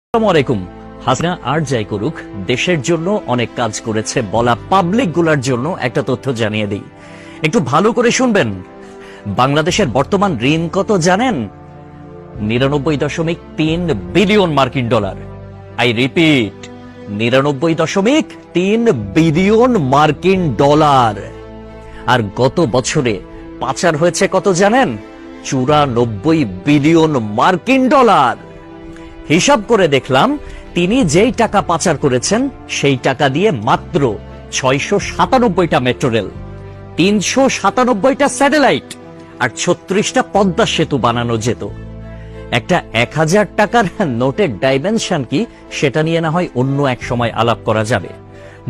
আসসালামু আলাইকুম। হাসিনা আর যাই করুক, দেশের জন্য অনেক কাজ করেছে বলা পাবলিক গুলার জন্য একটা তথ্য জানিয়ে দিই, একটু ভালো করে শুনবেন। বাংলাদেশের বর্তমান ঋণ কত জানেন? 99.3 বিলিয়ন মার্কিন ডলার। আই রিপিট, 99.3 বিলিয়ন মার্কিন ডলার। আর গত বছরে পাচার হয়েছে কত জানেন? 94 বিলিয়ন মার্কিন ডলার। হিসাব করে দেখলাম, তিনি যেই টাকা পাচার করেছেন সেই টাকা দিয়ে মাত্র 697টা মেট্রো রেল, 397টা স্যাটেলাইট আর 36টা পদ্মা সেতু বানানো যেত। একটা 1000 টাকার নোটের ডাইমেনশন কি, সেটা নিয়ে না হয় অন্য এক সময় আলাপ করা যাবে।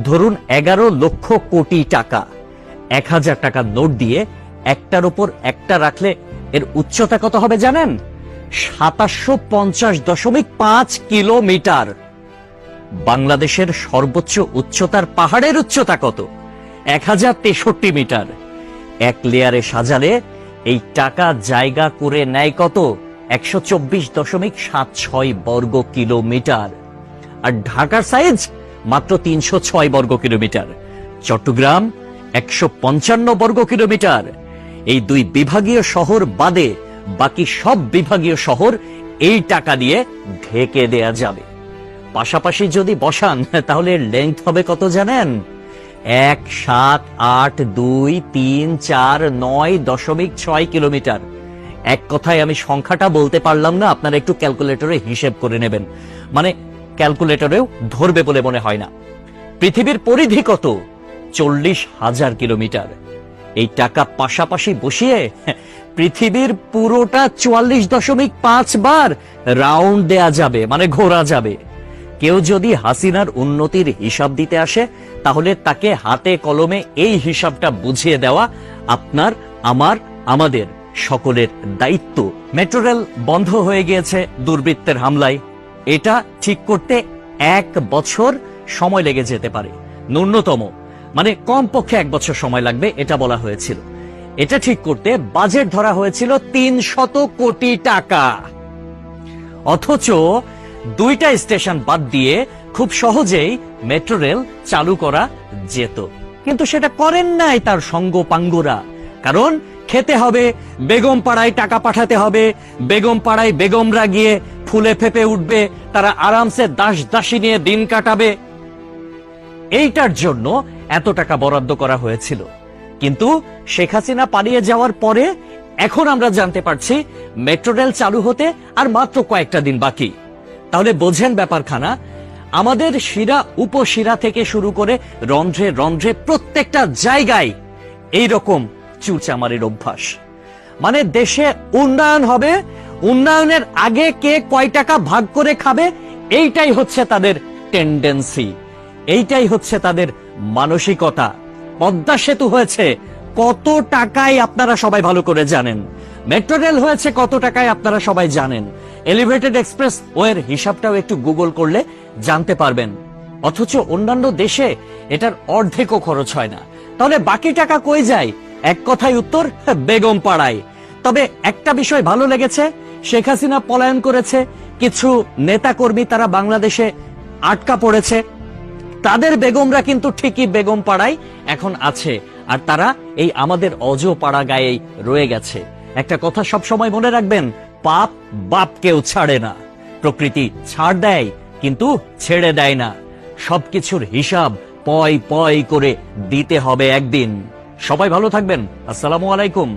ধরুন 11 লক্ষ কোটি টাকা 1000 টাকার নোট দিয়ে একটার উপর একটা রাখলে এর উচ্চতা কত হবে জানেন? 750.5 কিলোমিটার। বাংলাদেশের সর্বোচ্চ উচ্চতার পাহাড়ের উচ্চতা কত? 1063 মিটার। এক লেয়ারে সাজালে এই টাকা জায়গা করে নেয় কত? 124.76 বর্গ কিলোমিটার। আর ঢাকার সাইজ মাত্র 306 বর্গ কিলোমিটার, চট্টগ্রাম 155 বর্গ কিলোমিটার। এই দুই বিভাগীয় শহর বাদে বাকি সব বিভাগীয় শহর এই টাকা দিয়ে ঢেকে দেয়া যাবে। পাশাপাশি যদি বসান তাহলে লেংথ হবে কত জানেন? 1782349.6 কিলোমিটার। এক কথায় আমি সংখ্যাটা বলতে পারলাম না, আপনারা একটু ক্যালকুলেটরে হিসেব করে নেবেন, মানে ক্যালকুলেটরেও ধরবে বলে মনে হয় না। পৃথিবীর পরিধি কত? 40,000 কিলোমিটার। এই টাকা পাশাপাশি বসিয়ে পৃথিবীর পুরোটা 44.5 বার রাউন্ড দেয়া যাবে, মানে ঘোরা যাবে। কেউ যদি হাসিনার উন্নতির হিসাব দিতে আসে, তাহলে তাকে হাতে কলমে এই হিসাবটা বুঝিয়ে দেওয়া আপনার, আমার, আমাদের সকলের দায়িত্ব। মেট্রো রেল বন্ধ হয়ে গিয়েছে দুর্বৃত্তের হামলায়। এটা ঠিক করতে 1 বছর সময় লেগে যেতে পারে, ন্যূনতম, মানে কমপক্ষে 1 বছর সময় লাগবে এটা বলা হয়েছিল। এটা ঠিক করতে বাজেট ধরা হয়েছিল 300 কোটি টাকা। অথচ 2টা স্টেশন বাদ দিয়ে খুব সহজেই মেট্রো রেল চালু করা যেত, কিন্তু সেটা করেন নাই তার সঙ্গপাঙ্গরা। কারণ খেতে হবে, বেগম পাড়ায় টাকা পাঠাতে হবে, বেগম পাড়ায় বেগমরা গিয়ে ফুলে ফেপে উঠবে, তারা আরামসে দাস দাসী নিয়ে দিন কাটাবে। এইটার জন্য এত টাকা বরাদ্দ করা হয়েছিল। কিন্তু শেখ হাসিনা পালিয়ে যাওয়ার পরে এখন আমরা জানতে পারছি মেট্রো রেল চালু হতে আর মাত্র কয়েকটা দিন বাকি। তাহলে বোঝেন ব্যাপারখানা। আমাদের শিরা উপশিরা থেকে শুরু করে রন্ধ্রে রন্ধ্রে প্রত্যেকটা জায়গায় এইরকম চুরচামারির অভ্যাস। মানে দেশে উন্নয়ন হবে, উন্নয়নের আগে কে কয় টাকা ভাগ করে খাবে, এইটাই হচ্ছে তাদের টেন্ডেন্সি, এইটাই হচ্ছে তাদের মানসিকতা। পদ্মা সেতু হয়েছে কত টাকায় আপনারা সবাই ভালো করে জানেন। মেট্রো রেল হয়েছে কত টাকায় আপনারা সবাই জানেন। এলিভেটেড এক্সপ্রেস ওয়ের হিসাবটাও একটু গুগল করলে জানতে পারবেন। অথচ অন্যান্য দেশে এটার অর্ধেকও খরচ হয় না। তাহলে বাকি টাকা কই যায়? এক কথায় উত্তর, বেগম পাড়ায়। তবে একটা বিষয় ভালো লেগেছে, শেখ হাসিনা পলায়ন করেছে, কিছু নেতাকর্মী তারা বাংলাদেশে আটকা পড়েছে, তাদের বেগমরা কিন্তু ঠিকই বেগম পাড়ায় এখন আছে, আর তারা এই আমাদের অজপাড়া গায়েই রয়ে গেছে। একটা কথা সব সময় মনে রাখবেন, পাপ বাপকেও ছাড়ে না। প্রকৃতি ছাড় দেয় কিন্তু ছেড়ে দেয় না। সবকিছুর হিসাব পয় পয় করে দিতে হবে একদিন। সবাই ভালো থাকবেন। আসসালামু আলাইকুম।